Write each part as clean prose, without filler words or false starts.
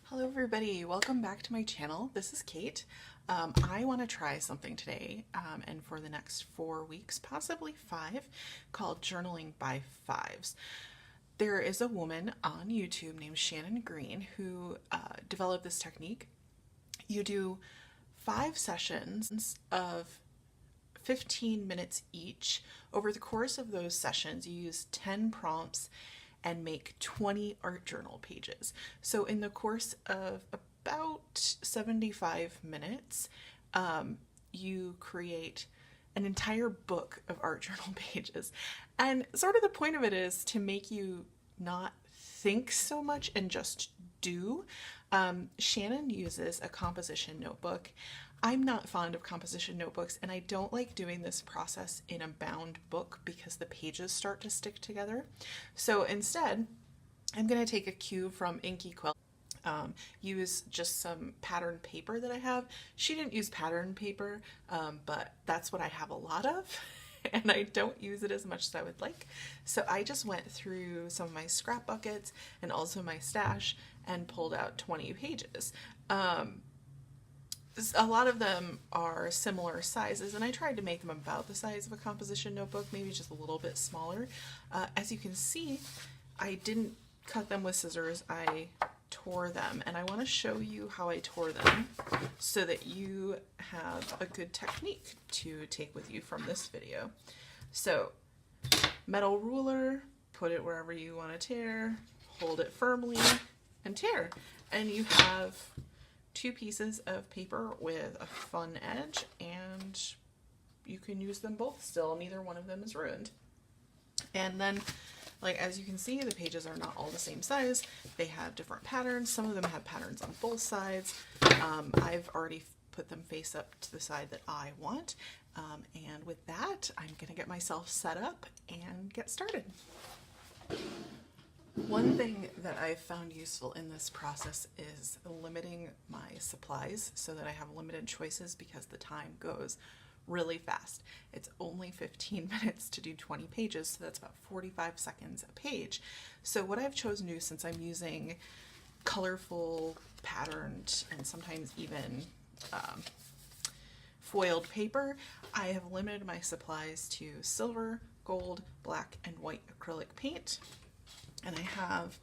Hello everybody, welcome back to my channel. This is Kate. I want to try something today and for the next 4 weeks, possibly 5, called Journaling by Fives. There is a woman on YouTube named Shannon Green who developed this technique. You do 5 sessions of 15 minutes each. Over the course of those sessions, you use 10 prompts and make 20 art journal pages. So in the course of about 75 minutes, you create an entire book of art journal pages. And sort of the point of it is to make you not think so much and just do. Shannon uses a composition notebook. I'm not fond of composition notebooks, and I don't like doing this process in a bound book because the pages start to stick together. So instead, I'm going to take a cue from Inky Quill. Use just some pattern paper that I have. She didn't use pattern paper, but that's what I have a lot of. And I don't use it as much as I would like. So I just went through some of my scrap buckets and also my stash and pulled out 20 pages. A lot of them are similar sizes, and I tried to make them about the size of a composition notebook, maybe just a little bit smaller. As you can see, I didn't cut them with scissors, I tore them, and I want to show you how I tore them so that you have a good technique to take with you from this video. So, metal ruler, put it wherever you want to tear, hold it firmly, and tear. And you have 2 pieces of paper with a fun edge, and you can use them both still. Neither one of them is ruined. And then, like, as you can see, the pages are not all the same size. They have different patterns. Some of them have patterns on both sides. I've already put them face up to the side that I want. And with that, I'm gonna get myself set up and get started. One thing that I've found useful in this process is limiting my supplies so that I have limited choices because the time goes really fast. It's only 15 minutes to do 20 pages, so that's about 45 seconds a page. So what I've chosen to do, since I'm using colorful, patterned, and sometimes even foiled paper, I have limited my supplies to silver, gold, black, and white acrylic paint. And I have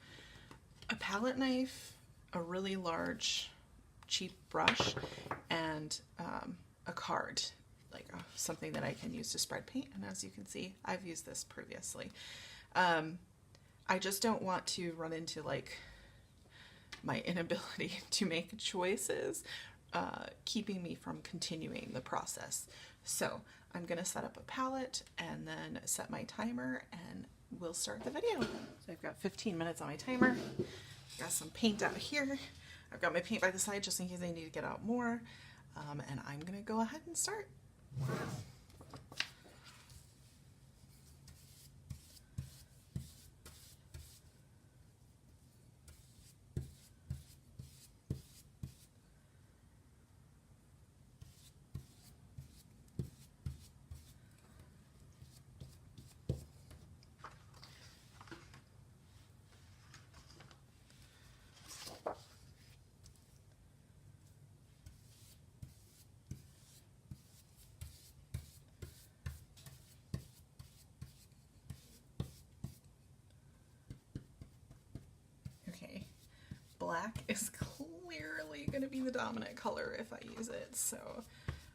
a palette knife, a really large, cheap brush, and a card, like something that I can use to spread paint. And as you can see, I've used this previously. I just don't want to run into like my inability to make choices, keeping me from continuing the process. So I'm gonna set up a palette and then set my timer, and we'll start the video. So I've got 15 minutes on my timer. Got some paint out here. I've got my paint by the side just in case I need to get out more. And I'm gonna go ahead and start. Black is clearly going to be the dominant color if I use it, so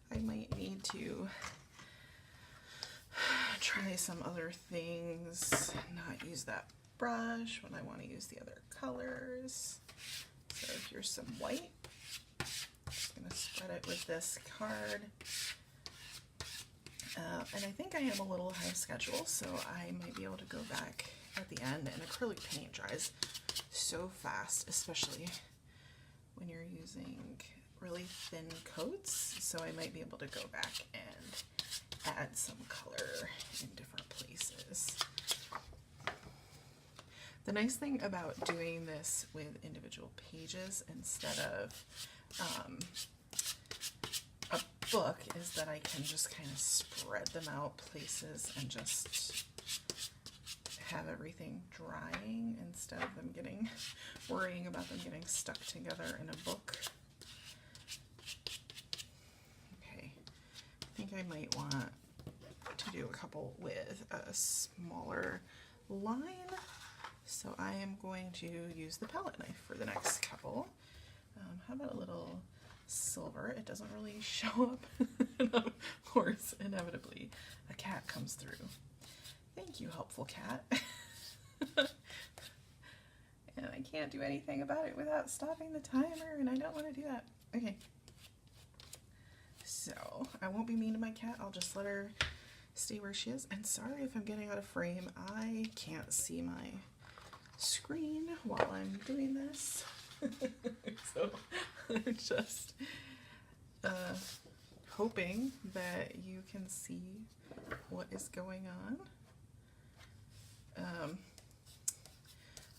I might need to try some other things, not use that brush when I want to use the other colors. So here's some white. I'm just going to spread it with this card. And I think I am a little ahead of schedule, so I might be able to go back at the end. And acrylic paint dries so fast, especially when you're using really thin coats, so I might be able to go back and add some color in different places. The nice thing about doing this with individual pages instead of a book is that I can just kind of spread them out places and just have everything drying instead of them worrying about them getting stuck together in a book. Okay, I think I might want to do a couple with a smaller line. So I am going to use the palette knife for the next couple. How about a little silver? It doesn't really show up. And of course, inevitably, a cat comes through. Thank you, helpful cat. And I can't do anything about it without stopping the timer, and I don't want to do that. Okay. So, I won't be mean to my cat. I'll just let her stay where she is. And sorry if I'm getting out of frame. I can't see my screen while I'm doing this. So, I'm just hoping that you can see what is going on.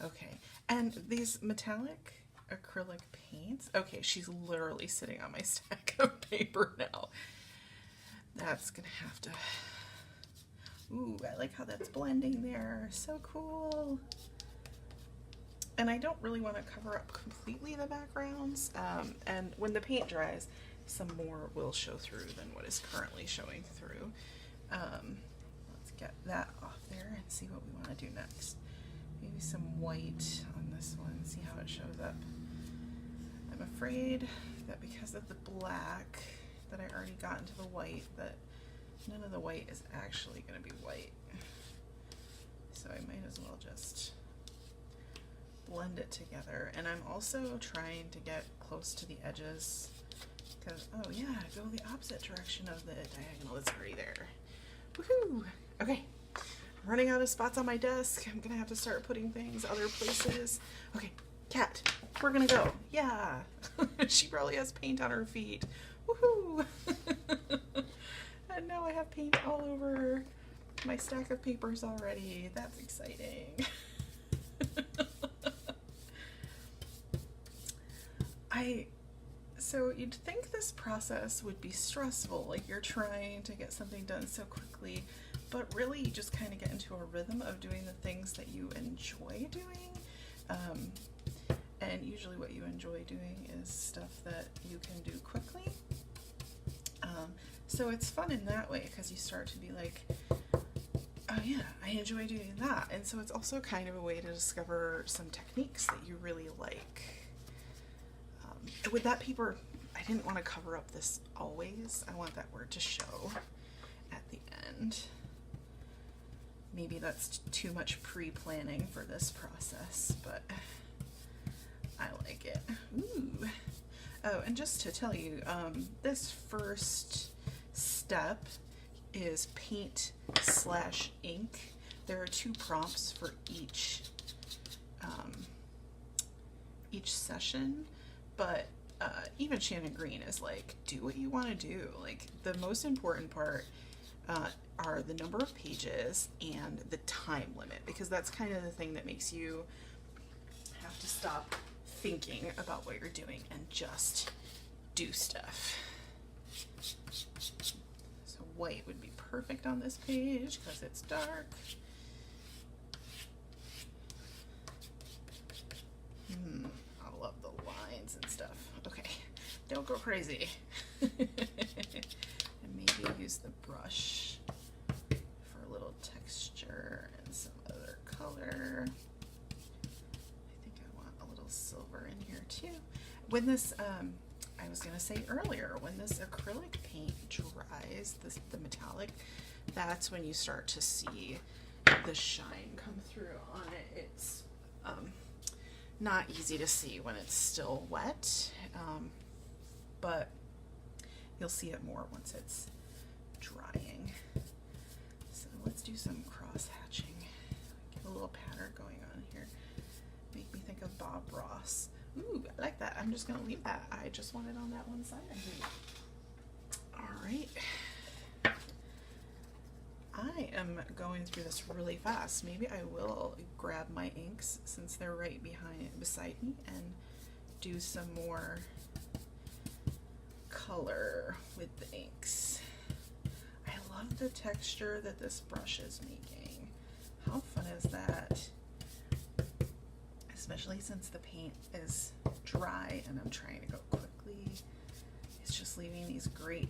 Okay, and these metallic acrylic paints, okay, she's literally sitting on my stack of paper now. That's gonna have to, ooh, I like how that's blending there, so cool. And I don't really want to cover up completely the backgrounds, and when the paint dries, some more will show through than what is currently showing through. Let's get that off there and see what we want to do next. Maybe some white on this one, see how it shows up. I'm afraid that because of the black that I already got into the white, that none of the white is actually going to be white. So I might as well just blend it together. And I'm also trying to get close to the edges because, oh yeah, go the opposite direction of the diagonal. It's already there. Woohoo! Okay. Running out of spots on my desk. I'm gonna have to start putting things other places. Okay, cat, we're gonna go. Yeah. She probably has paint on her feet. Woohoo! And now I have paint all over my stack of papers already. That's exciting. So you'd think this process would be stressful, like you're trying to get something done so quickly, but really you just kind of get into a rhythm of doing the things that you enjoy doing. And usually what you enjoy doing is stuff that you can do quickly. So it's fun in that way because you start to be like, oh yeah, I enjoy doing that. And so it's also kind of a way to discover some techniques that you really like. With that paper, I didn't want to cover up this always. I want that word to show at the end. Maybe that's too much pre-planning for this process, but I like it. Ooh. Oh, and just to tell you, this first step is paint/ink. There are 2 prompts for each session, but even Shannon Green is like, do what you want to do. Like, the most important part are the number of pages and the time limit, because that's kind of the thing that makes you have to stop thinking about what you're doing and just do stuff. So white would be perfect on this page because it's dark. I love the lines and stuff. Okay, don't go crazy. And maybe use the brush for a little texture and some other color. I think I want a little silver in here too. When this, I was gonna say earlier, when this acrylic paint dries, the metallic, that's when you start to see the shine come through on it. It's not easy to see when it's still wet, but you'll see it more once it's drying. So let's do some cross hatching. Get a little pattern going on here. Make me think of Bob Ross. Ooh, I like that. I'm just gonna leave that. I just want it on that one side. All right. I am going through this really fast. Maybe I will grab my inks since they're right beside me and do some more color with the inks. I love the texture that this brush is making. How fun is that? Especially since the paint is dry and I'm trying to go quickly. It's just leaving these great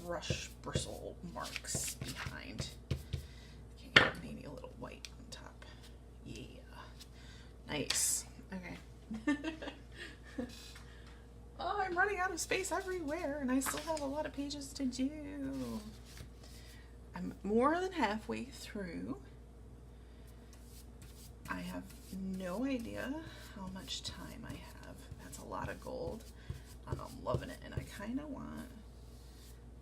brush bristle marks behind. Okay, maybe a little white on top. Yeah. Nice. Okay. Oh, I'm running out of space everywhere and I still have a lot of pages to do. I'm more than halfway through. I have no idea how much time I have. That's a lot of gold and I'm loving it, and I kind of want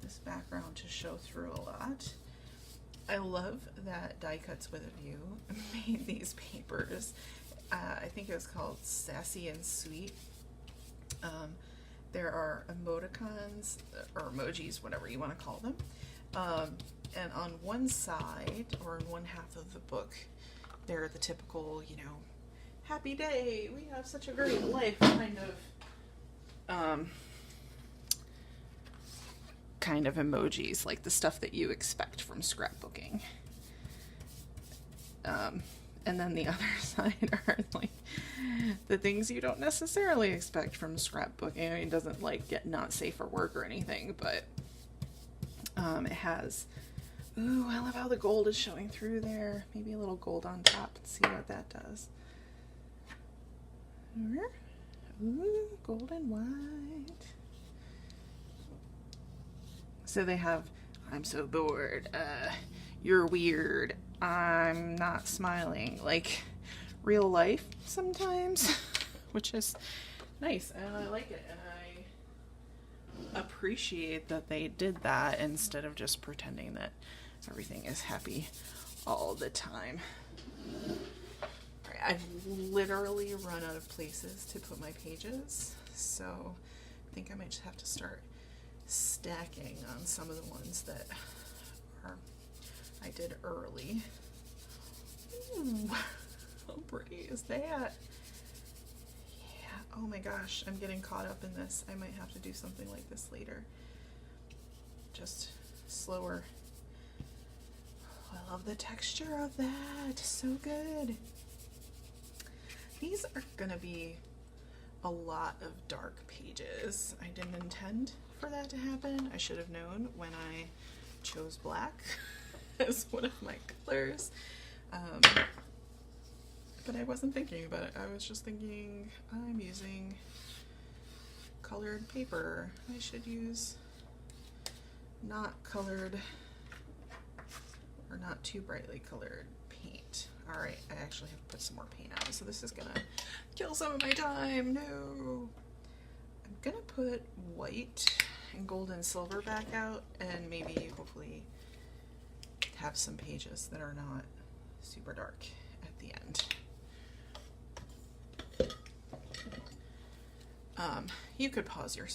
this background to show through a lot. I love that Die Cuts with a View made these papers. I think it was called Sassy and Sweet. There are emoticons or emojis, whatever you want to call them. And on one side, or in one half of the book, they're the typical, you know, happy day, we have such a great life kind of emojis, like the stuff that you expect from scrapbooking. And then the other side are like the things you don't necessarily expect from scrapbooking. I mean, it doesn't like get not safe for work or anything, but it has, ooh, I love how the gold is showing through there. Maybe a little gold on top. Let's see what that does. Ooh, gold and white. So they have, I'm so bored, you're weird, I'm not smiling, like real life sometimes, which is nice, and I like it, and I appreciate that they did that instead of just pretending that everything is happy all the time. All right, I've literally run out of places to put my pages, so I think I might just have to start stacking on some of the ones that I did early. Ooh, how pretty is that? Yeah, oh my gosh, I'm getting caught up in this. I might have to do something like this later. Just slower. Oh, I love the texture of that. So good. These are gonna be a lot of dark pages. I didn't intend for that to happen. I should have known when I chose black as one of my colors. But I wasn't thinking about it. I was just thinking, I'm using colored paper. I should use not colored or not too brightly colored paint. All right, I actually have to put some more paint on, so this is gonna kill some of my time. No. I'm gonna put white and gold and silver back out, and maybe hopefully have some pages that are not super dark at the end. You could pause your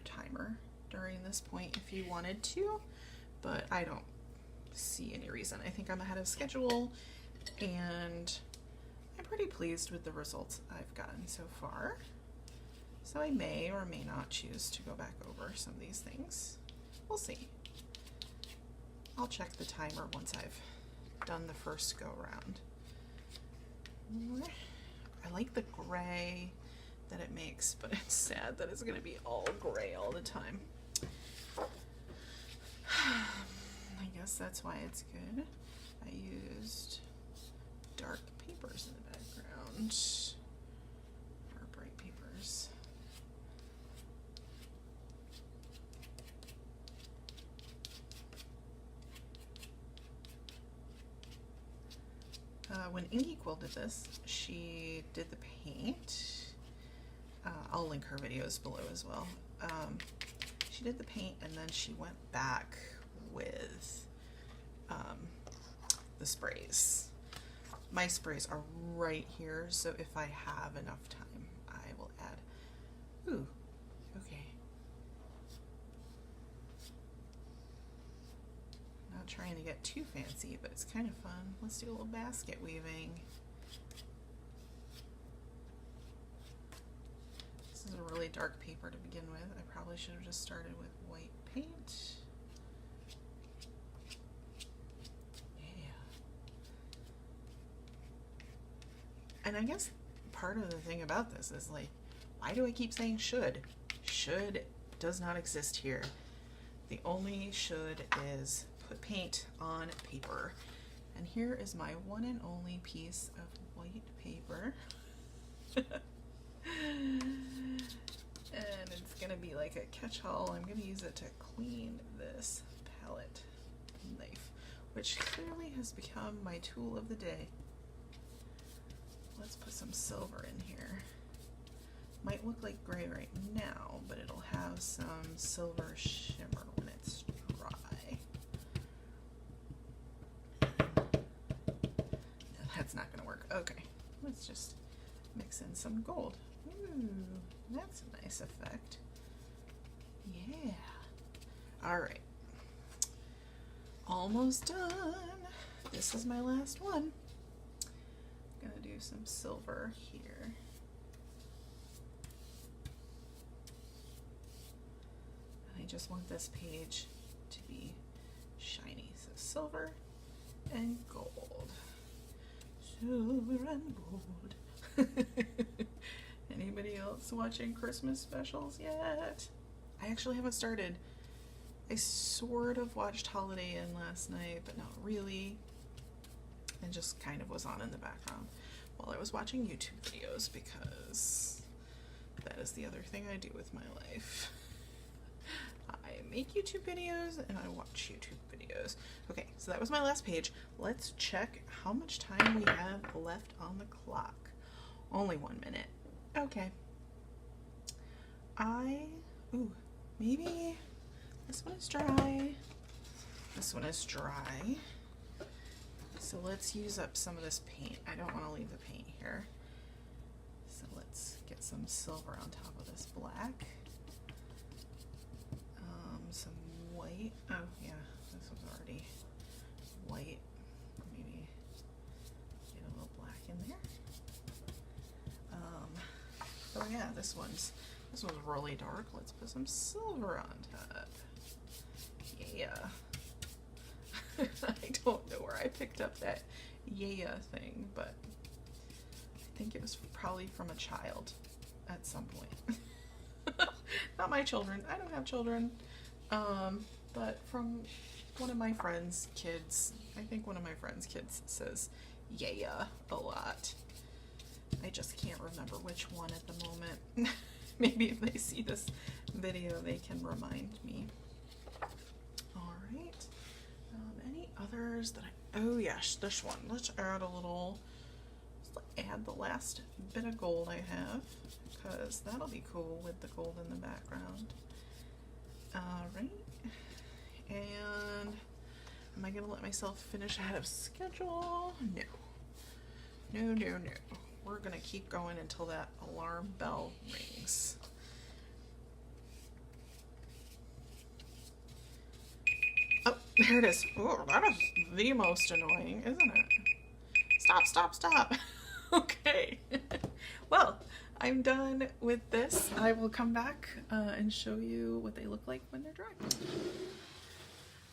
timer during this point if you wanted to, but I don't see any reason. I think I'm ahead of schedule, and I'm pretty pleased with the results I've gotten so far. So I may or may not choose to go back over some of these things. We'll see. I'll check the timer once I've done the first go round. I like the gray that it makes, but it's sad that it's going to be all gray all the time. I guess that's why it's good. I used dark papers in the background, or bright papers. When Ingequil did this, she did the paint. I'll link her videos below as well. She did the paint, and then she went back with the sprays. My sprays are right here, so if I have enough time, I will add. Ooh, okay. Not trying to get too fancy, but it's kind of fun. Let's do a little basket weaving. This is a really dark paper to begin with. I probably should have just started with white paint. And I guess part of the thing about this is like, why do I keep saying should? Should does not exist here. The only should is put paint on paper. And here is my one and only piece of white paper. And it's gonna be like a catch-all. I'm gonna use it to clean this palette knife, which clearly has become my tool of the day. Let's put some silver in here. Might look like gray right now, but it'll have some silver shimmer when it's dry. No, that's not gonna work. Okay, let's just mix in some gold. Ooh, that's a nice effect. Yeah. All right. Almost done. This is my last one. Gonna do some silver here. I just want this page to be shiny. So silver and gold. Silver and gold. Anybody else watching Christmas specials yet? I actually haven't started. I sort of watched Holiday Inn last night, but not really. And just kind of was on in the background while I was watching YouTube videos, because that is the other thing I do with my life. I make YouTube videos and I watch YouTube videos. Okay, so that was my last page. Let's check how much time we have left on the clock. Only 1 minute. Okay. Ooh, maybe this one is dry. This one is dry. So let's use up some of this paint. I don't want to leave the paint here. So let's get some silver on top of this black. Some white. Oh yeah, this was already white. Maybe get a little black in there. Oh yeah, this one's really dark. Let's put some silver on top. Yeah. I don't know where I picked up that yeah thing, but I think it was probably from a child at some point. Not my children. I don't have children. But from one of my friends' kids. I think one of my friends' kids says yeah a lot. I just can't remember which one at the moment. Maybe if they see this video, they can remind me. All right. Any others that oh yes, this one. Let's add a little, let's add the last bit of gold I have, because that'll be cool with the gold in the background. All right. And am I gonna let myself finish ahead of schedule? No. No, no, no. We're gonna keep going until that alarm bell rings. Oh, there it is. Oh, that is the most annoying, isn't it? Stop, stop, stop. Okay. Well, I'm done with this. I will come back and show you what they look like when they're dry.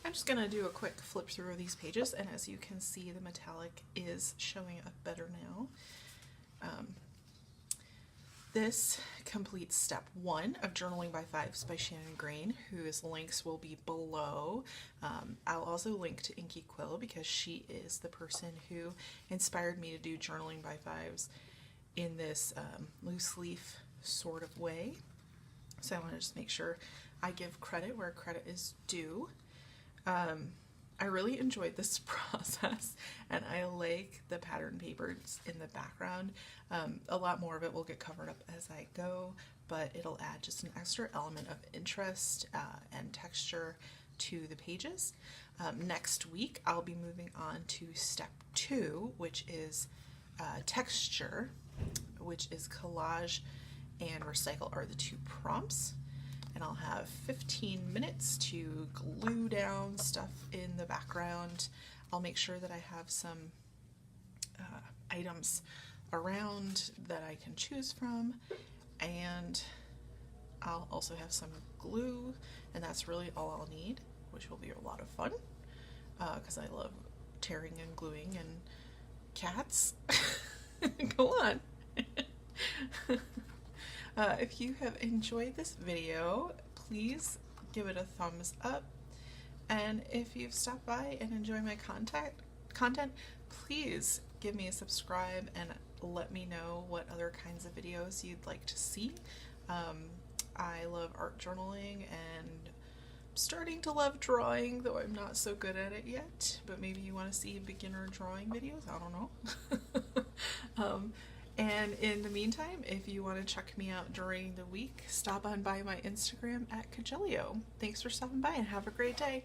I'm just gonna do a quick flip through of these pages, and as you can see, the metallic is showing up better now. This completes step 1 of Journaling by Fives by Shannon Green, whose links will be below. I'll also link to Inky Quill, because she is the person who inspired me to do Journaling by Fives in this loose leaf sort of way. So I want to just make sure I give credit where credit is due. I really enjoyed this process, and I like the pattern papers in the background. A lot more of it will get covered up as I go, but it'll add just an extra element of interest and texture to the pages. Next week, I'll be moving on to step 2, which is texture, which is collage and recycle are the 2 prompts. And I'll have 15 minutes to glue down stuff in the background. I'll make sure that I have some items around that I can choose from, and I'll also have some glue, and that's really all I'll need, which will be a lot of fun, because I love tearing and gluing and cats. Go on. If you have enjoyed this video, please give it a thumbs up. And if you've stopped by and enjoy my content, please give me a subscribe and let me know what other kinds of videos you'd like to see. I love art journaling and starting to love drawing, though I'm not so good at it yet, but maybe you want to see beginner drawing videos, I don't know. And in the meantime, if you want to check me out during the week, stop on by my Instagram at Cagelio. Thanks for stopping by and have a great day.